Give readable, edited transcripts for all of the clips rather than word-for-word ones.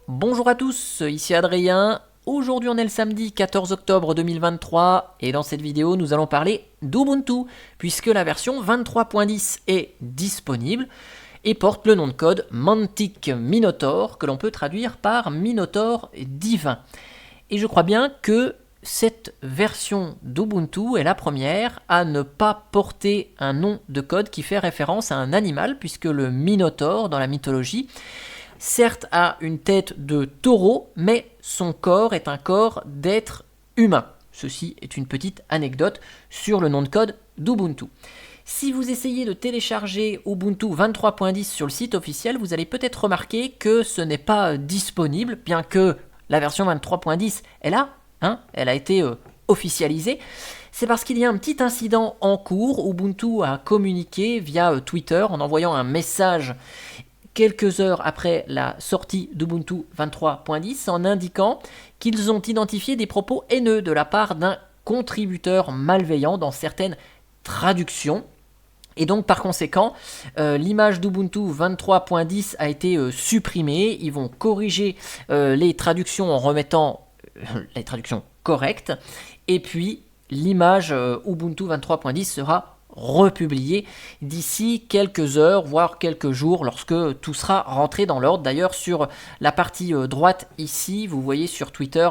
Bonjour à tous, ici Adrien. Aujourd'hui on est le samedi 14 octobre 2023 et dans cette vidéo nous allons parler d'Ubuntu puisque la version 23.10 est disponible et porte le nom de code Mantic Minotaur que l'on peut traduire par Minotaur divin. Et je crois bien que cette version d'Ubuntu est la première à ne pas porter un nom de code qui fait référence à un animal puisque le Minotaure dans la mythologie certes a une tête de taureau, mais son corps est un corps d'être humain. Ceci est une petite anecdote sur le nom de code d'Ubuntu. Si vous essayez de télécharger Ubuntu 23.10 sur le site officiel, vous allez peut-être remarquer que ce n'est pas disponible, bien que la version 23.10 est là, elle a été officialisée. C'est parce qu'il y a un petit incident en cours. Ubuntu a communiqué via Twitter en envoyant un message quelques heures après la sortie d'Ubuntu 23.10 en indiquant qu'ils ont identifié des propos haineux de la part d'un contributeur malveillant dans certaines traductions. Et donc par conséquent, l'image d'Ubuntu 23.10 a été supprimée. Ils vont corriger les traductions en remettant les traductions correctes. Et puis l'image Ubuntu 23.10 sera republié d'ici quelques heures, voire quelques jours, lorsque tout sera rentré dans l'ordre. D'ailleurs, sur la partie droite ici, vous voyez sur Twitter,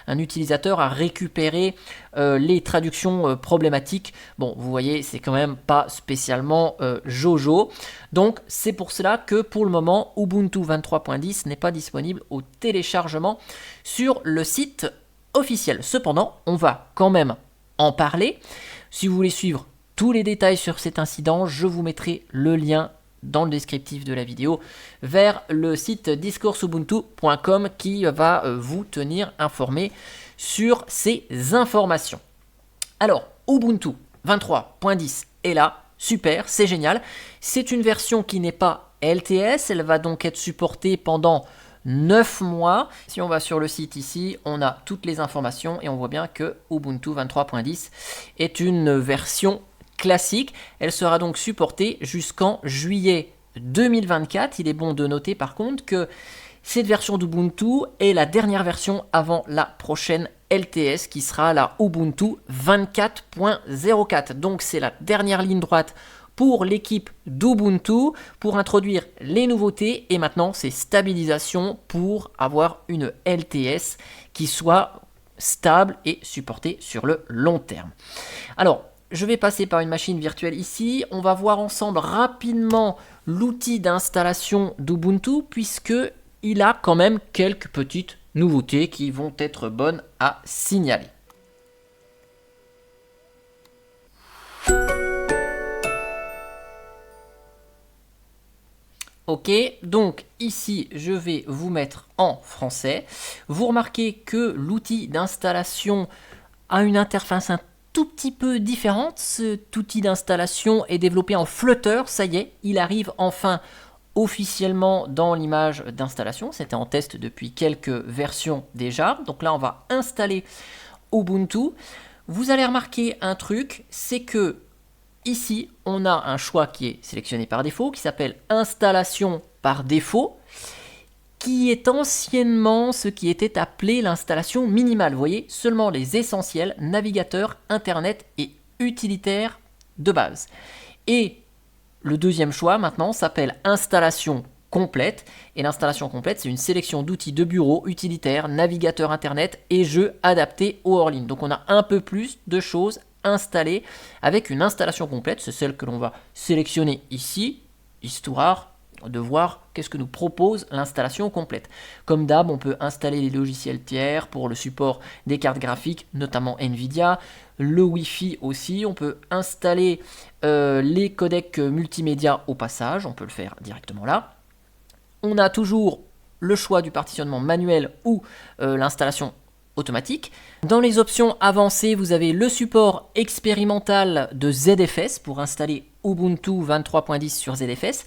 un utilisateur a récupéré les traductions problématiques. Bon, vous voyez, c'est quand même pas spécialement jojo. Donc, c'est pour cela que pour le moment, Ubuntu 23.10 n'est pas disponible au téléchargement sur le site officiel. Cependant, on va quand même en parler. Si vous voulez suivre tous les détails sur cet incident, je vous mettrai le lien dans le descriptif de la vidéo vers le site discoursubuntu.com qui va vous tenir informé sur ces informations. Alors, Ubuntu 23.10 est là, super, c'est génial. C'est une version qui n'est pas LTS, elle va donc être supportée pendant 9 mois. Si on va sur le site ici, on a toutes les informations et on voit bien que Ubuntu 23.10 est une version classique. Elle sera donc supportée jusqu'en juillet 2024. Il est bon de noter par contre que cette version d'Ubuntu est la dernière version avant la prochaine LTS qui sera la Ubuntu 24.04. Donc c'est la dernière ligne droite pour l'équipe d'Ubuntu pour introduire les nouveautés et maintenant c'est stabilisation pour avoir une LTS qui soit stable et supportée sur le long terme. Alors, je vais passer par une machine virtuelle ici. On va voir ensemble rapidement l'outil d'installation d'Ubuntu puisqu'il a quand même quelques petites nouveautés qui vont être bonnes à signaler. Ok, donc ici je vais vous mettre en français. Vous remarquez que l'outil d'installation a une interface un tout petit peu différente. Cet outil d'installation est développé en Flutter, ça y est, il arrive enfin officiellement dans l'image d'installation. C'était en test depuis quelques versions déjà. Donc là, on va installer Ubuntu. Vous allez remarquer un truc, c'est que ici, on a un choix qui est sélectionné par défaut, qui s'appelle Installation par défaut, qui est anciennement ce qui était appelé l'installation minimale. Vous voyez, seulement les essentiels, navigateur, internet et utilitaires de base. Et le deuxième choix maintenant s'appelle installation complète. Et l'installation complète, c'est une sélection d'outils de bureau, utilitaires, navigateur internet et jeux adaptés au hors-ligne. Donc on a un peu plus de choses installées avec une installation complète. C'est celle que l'on va sélectionner ici, histoire de voir qu'est-ce que nous propose l'installation complète. Comme d'hab, on peut installer les logiciels tiers pour le support des cartes graphiques, notamment Nvidia, le Wi-Fi aussi. On peut installer les codecs multimédia au passage, on peut le faire directement là. On a toujours le choix du partitionnement manuel ou l'installation automatique. Dans les options avancées, vous avez le support expérimental de ZFS pour installer Ubuntu 23.10 sur ZFS.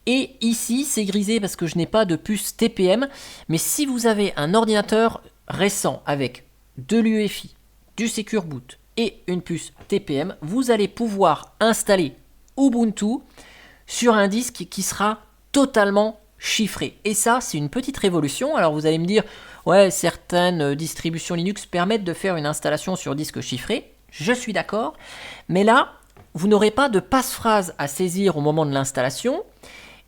Et ici, c'est grisé parce que je n'ai pas de puce TPM. Mais si vous avez un ordinateur récent avec de l'UEFI, du Secure Boot et une puce TPM, vous allez pouvoir installer Ubuntu sur un disque qui sera totalement chiffré. Et ça, c'est une petite révolution. Alors vous allez me dire, ouais, certaines distributions Linux permettent de faire une installation sur disque chiffré. Je suis d'accord. Mais là, vous n'aurez pas de passe-phrase à saisir au moment de l'installation.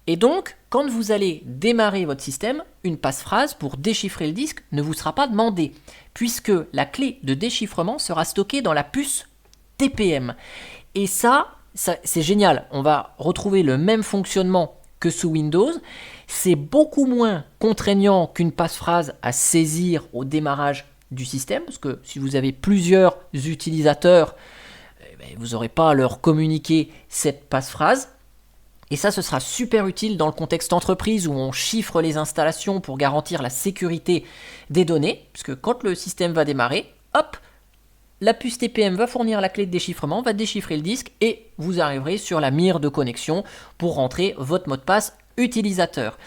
Et donc, quand vous allez démarrer votre système, une passe-phrase pour déchiffrer le disque ne vous sera pas demandée, puisque la clé de déchiffrement sera stockée dans la puce TPM. Et ça c'est génial. On va retrouver le même fonctionnement que sous Windows. C'est beaucoup moins contraignant qu'une passe-phrase à saisir au démarrage du système, parce que si vous avez plusieurs utilisateurs, vous n'aurez pas à leur communiquer cette passe-phrase. Et ça, ce sera super utile dans le contexte entreprise où on chiffre les installations pour garantir la sécurité des données, puisque quand le système va démarrer, hop, la puce TPM va fournir la clé de déchiffrement, va déchiffrer le disque et vous arriverez sur la mire de connexion pour rentrer votre mot de passe utilisateur.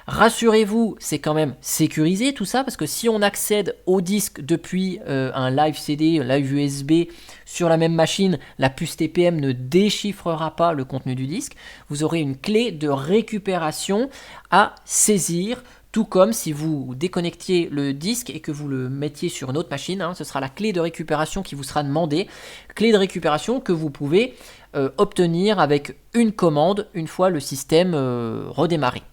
Rassurez-vous, c'est quand même sécurisé tout ça, parce que si on accède au disque depuis un live CD, un live USB sur la même machine, la puce TPM ne déchiffrera pas le contenu du disque. Vous aurez une clé de récupération à saisir, tout comme si vous déconnectiez le disque et que vous le mettiez sur une autre machine, ce sera la clé de récupération qui vous sera demandée, clé de récupération que vous pouvez obtenir avec une commande une fois le système redémarré.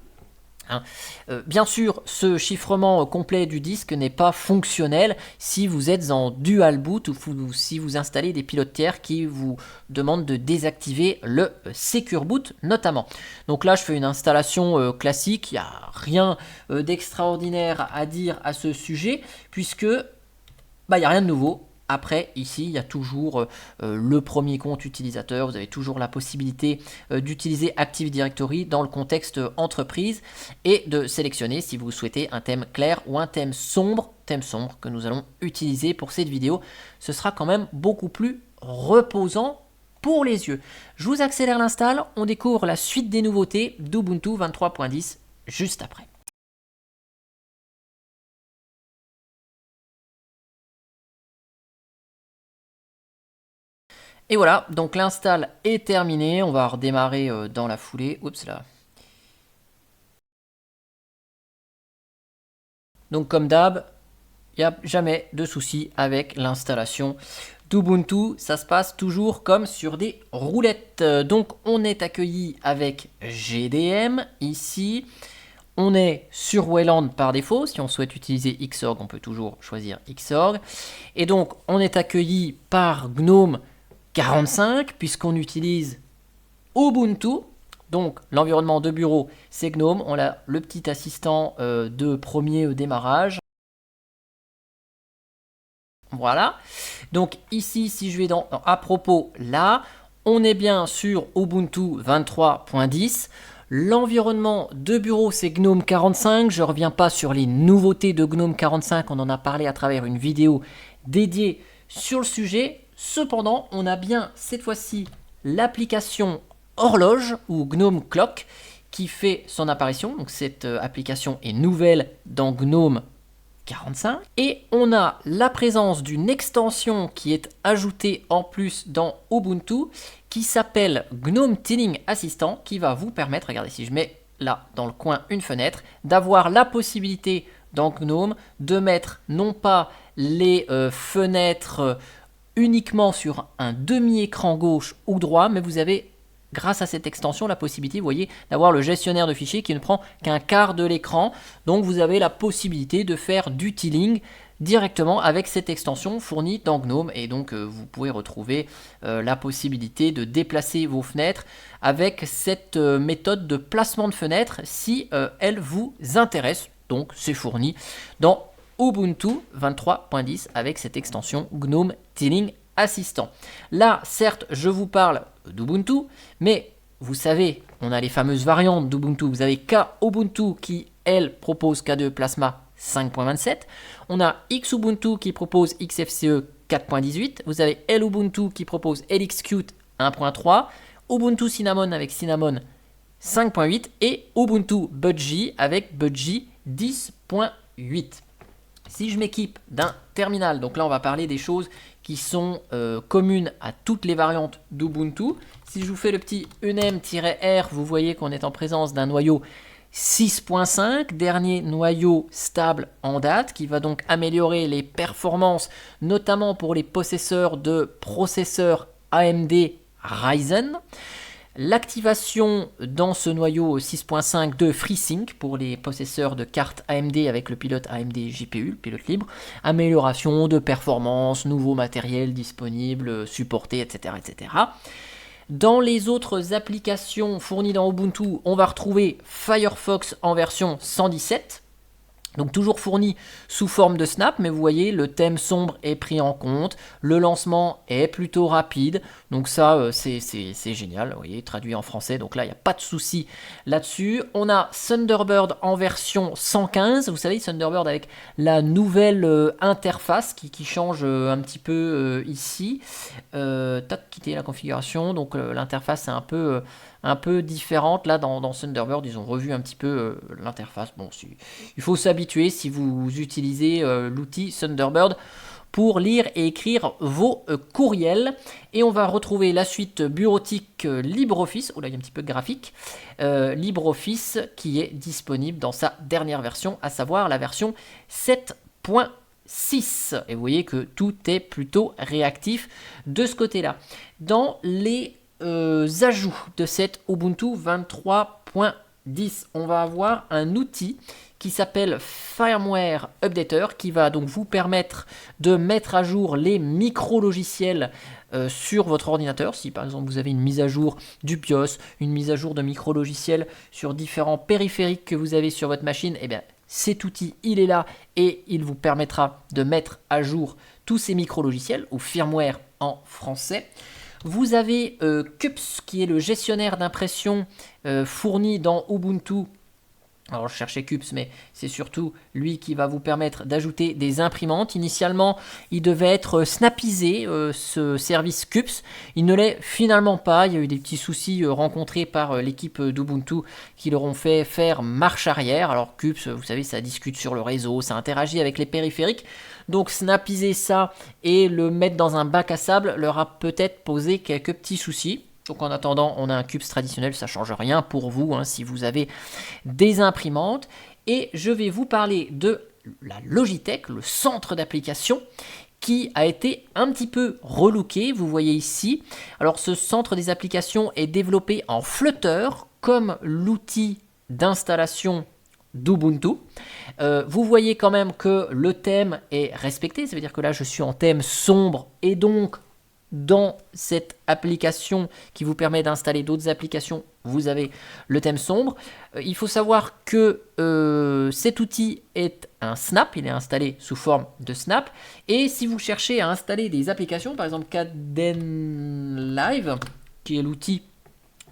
Bien sûr, ce chiffrement complet du disque n'est pas fonctionnel si vous êtes en dual boot ou si vous installez des pilotes tiers qui vous demandent de désactiver le Secure Boot notamment. Donc là, je fais une installation classique, il n'y a rien d'extraordinaire à dire à ce sujet puisque il n'y a rien de nouveau. Après, ici, il y a toujours le premier compte utilisateur. Vous avez toujours la possibilité d'utiliser Active Directory dans le contexte entreprise et de sélectionner si vous souhaitez un thème clair ou un thème sombre que nous allons utiliser pour cette vidéo. Ce sera quand même beaucoup plus reposant pour les yeux. Je vous accélère l'install. On découvre la suite des nouveautés d'Ubuntu 23.10 juste après. Et voilà, donc l'install est terminé. On va redémarrer dans la foulée. Oups là. Donc comme d'hab, il n'y a jamais de souci avec l'installation d'Ubuntu. Ça se passe toujours comme sur des roulettes. Donc on est accueilli avec GDM ici. On est sur Wayland par défaut. Si on souhaite utiliser Xorg, on peut toujours choisir Xorg. Et donc on est accueilli par GNOME 45 puisqu'on utilise Ubuntu. Donc l'environnement de bureau c'est GNOME, on a le petit assistant de premier démarrage. Voilà, donc ici si je vais dans à propos là, on est bien sur Ubuntu 23.10. L'environnement de bureau c'est GNOME 45, je ne reviens pas sur les nouveautés de GNOME 45, on en a parlé à travers une vidéo dédiée sur le sujet. Cependant, on a bien cette fois-ci l'application horloge ou GNOME Clock qui fait son apparition. Donc cette application est nouvelle dans GNOME 45. Et on a la présence d'une extension qui est ajoutée en plus dans Ubuntu qui s'appelle GNOME Tiling Assistant qui va vous permettre, regardez si je mets là dans le coin une fenêtre, d'avoir la possibilité dans GNOME de mettre non pas les fenêtres uniquement sur un demi-écran gauche ou droit, mais vous avez, grâce à cette extension, la possibilité, vous voyez, d'avoir le gestionnaire de fichiers qui ne prend qu'un quart de l'écran. Donc vous avez la possibilité de faire du tiling directement avec cette extension fournie dans GNOME. Et donc vous pouvez retrouver la possibilité de déplacer vos fenêtres avec cette méthode de placement de fenêtres si elle vous intéresse. Donc c'est fourni dans Ubuntu 23.10 avec cette extension GNOME Tiling Assistant. Là, certes, je vous parle d'Ubuntu, mais vous savez, on a les fameuses variantes d'Ubuntu. Vous avez KUbuntu qui, elle, propose K2 Plasma 5.27. On a Xubuntu qui propose XFCE 4.18. Vous avez LUbuntu qui propose LXQt 1.3. Ubuntu Cinnamon avec Cinnamon 5.8 et Ubuntu Budgie avec Budgie 10.8. Si je m'équipe d'un terminal, donc là on va parler des choses qui sont communes à toutes les variantes d'Ubuntu. Si je vous fais le petit unm-r, vous voyez qu'on est en présence d'un noyau 6.5, dernier noyau stable en date, qui va donc améliorer les performances, notamment pour les possesseurs de processeurs AMD Ryzen. L'activation dans ce noyau 6.5 de FreeSync pour les possesseurs de cartes AMD avec le pilote AMD GPU, le pilote libre. Amélioration de performance, nouveaux matériels disponibles, supportés, etc., etc. Dans les autres applications fournies dans Ubuntu, on va retrouver Firefox en version 117. Donc toujours fourni sous forme de snap, mais vous voyez, le thème sombre est pris en compte, le lancement est plutôt rapide, donc ça c'est génial, vous voyez, traduit en français, donc là il n'y a pas de souci là-dessus. On a Thunderbird en version 115, vous savez, Thunderbird avec la nouvelle interface qui change un petit peu ici. Quitter la configuration, donc l'interface est un peu différente. Là, dans Thunderbird, ils ont revu un petit peu l'interface. Bon, il faut s'habituer si vous utilisez l'outil Thunderbird pour lire et écrire vos courriels. Et on va retrouver la suite bureautique LibreOffice. Oh là, il y a un petit peu de graphique. LibreOffice qui est disponible dans sa dernière version, à savoir la version 7.6. Et vous voyez que tout est plutôt réactif de ce côté-là. Dans les ajouts de cette Ubuntu 23.10, on va avoir un outil qui s'appelle Firmware Updater, qui va donc vous permettre de mettre à jour les micro-logiciels sur votre ordinateur. Si par exemple vous avez une mise à jour du BIOS, une mise à jour de micro-logiciels sur différents périphériques que vous avez sur votre machine, eh bien cet outil il est là et il vous permettra de mettre à jour tous ces micro-logiciels, ou firmware en français. Vous avez Cups, qui est le gestionnaire d'impression fourni dans Ubuntu. Alors je cherchais Cups, mais c'est surtout lui qui va vous permettre d'ajouter des imprimantes. Initialement, il devait être snapisé, ce service Cups. Il ne l'est finalement pas. Il y a eu des petits soucis rencontrés par l'équipe d'Ubuntu qui leur ont fait faire marche arrière. Alors Cups, vous savez, ça discute sur le réseau, ça interagit avec les périphériques. Donc snapiser ça et le mettre dans un bac à sable leur a peut-être posé quelques petits soucis. Donc en attendant, on a un Cups traditionnel, ça ne change rien pour vous si vous avez des imprimantes. Et je vais vous parler de la Logitech, le centre d'application, qui a été un petit peu relooké, vous voyez ici. Alors ce centre des applications est développé en Flutter, comme l'outil d'installation d'Ubuntu. Vous voyez quand même que le thème est respecté, ça veut dire que là je suis en thème sombre et donc dans cette application qui vous permet d'installer d'autres applications, vous avez le thème sombre. Il faut savoir que cet outil est un snap, il est installé sous forme de snap. Et si vous cherchez à installer des applications, par exemple Kdenlive, qui est l'outil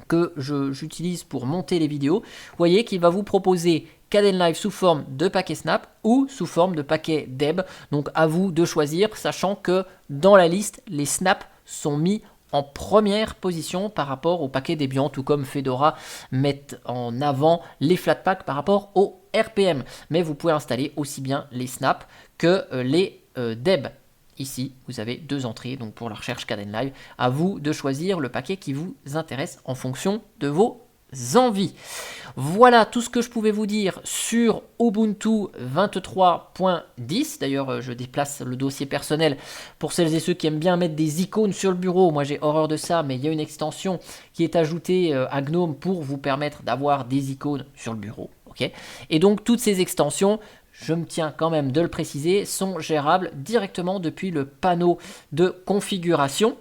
que j'utilise pour monter les vidéos, vous voyez qu'il va vous proposer Kdenlive sous forme de paquet Snap ou sous forme de paquet Deb. Donc à vous de choisir, sachant que dans la liste, les snaps sont mis en première position par rapport au paquet Debian, tout comme Fedora met en avant les Flatpak par rapport au RPM. Mais vous pouvez installer aussi bien les snaps que les Deb. Ici, vous avez deux entrées, donc pour la recherche Kdenlive, à vous de choisir le paquet qui vous intéresse en fonction de vos envies. Voilà tout ce que je pouvais vous dire sur Ubuntu 23.10. D'ailleurs, je déplace le dossier personnel pour celles et ceux qui aiment bien mettre des icônes sur le bureau. Moi, j'ai horreur de ça, mais il y a une extension qui est ajoutée à GNOME pour vous permettre d'avoir des icônes sur le bureau. Okay, et donc, toutes ces extensions, je me tiens quand même de le préciser, sont gérables directement depuis le panneau de configuration,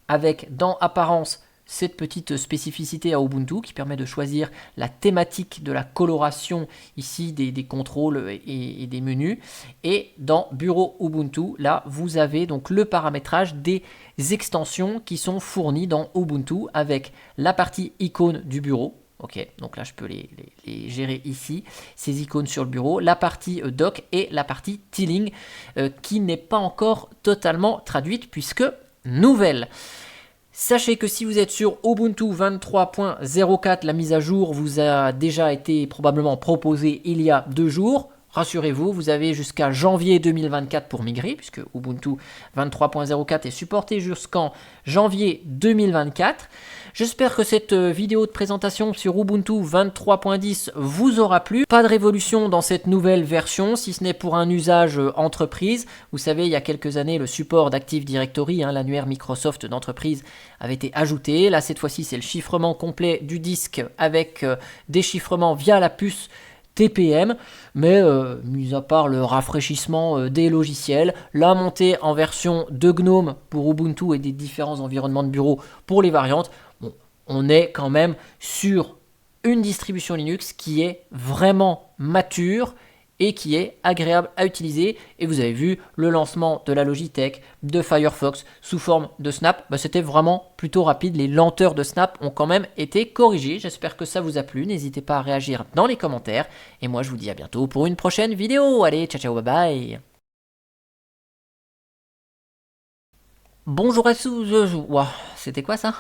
avec dans Apparence cette petite spécificité à Ubuntu qui permet de choisir la thématique de la coloration ici des contrôles et des menus. Et dans Bureau Ubuntu, là vous avez donc le paramétrage des extensions qui sont fournies dans Ubuntu avec la partie icône du bureau. Ok, donc là je peux les gérer ici, ces icônes sur le bureau, la partie doc et la partie tiling qui n'est pas encore totalement traduite puisque nouvelle. Sachez que si vous êtes sur Ubuntu 23.04, la mise à jour vous a déjà été probablement proposée il y a 2 jours. rassurez-vous, vous avez jusqu'à janvier 2024 pour migrer, puisque Ubuntu 23.04 est supporté jusqu'en janvier 2024. J'espère que cette vidéo de présentation sur Ubuntu 23.10 vous aura plu. Pas de révolution dans cette nouvelle version, si ce n'est pour un usage entreprise. Vous savez, il y a quelques années, le support d'Active Directory, l'annuaire Microsoft d'entreprise, avait été ajouté. Là, cette fois-ci, c'est le chiffrement complet du disque avec déchiffrement via la puce TPM, mais mis à part le rafraîchissement des logiciels, la montée en version de GNOME pour Ubuntu et des différents environnements de bureau pour les variantes, bon, on est quand même sur une distribution Linux qui est vraiment mature et qui est agréable à utiliser. Et vous avez vu le lancement de la Logitech, de Firefox sous forme de Snap, c'était vraiment plutôt rapide. Les lenteurs de Snap ont quand même été corrigées. J'espère que ça vous a plu. N'hésitez pas à réagir dans les commentaires. Et moi, je vous dis à bientôt pour une prochaine vidéo. Allez, ciao, ciao, bye bye. Bonjour à tous. Ouah, c'était quoi ça ?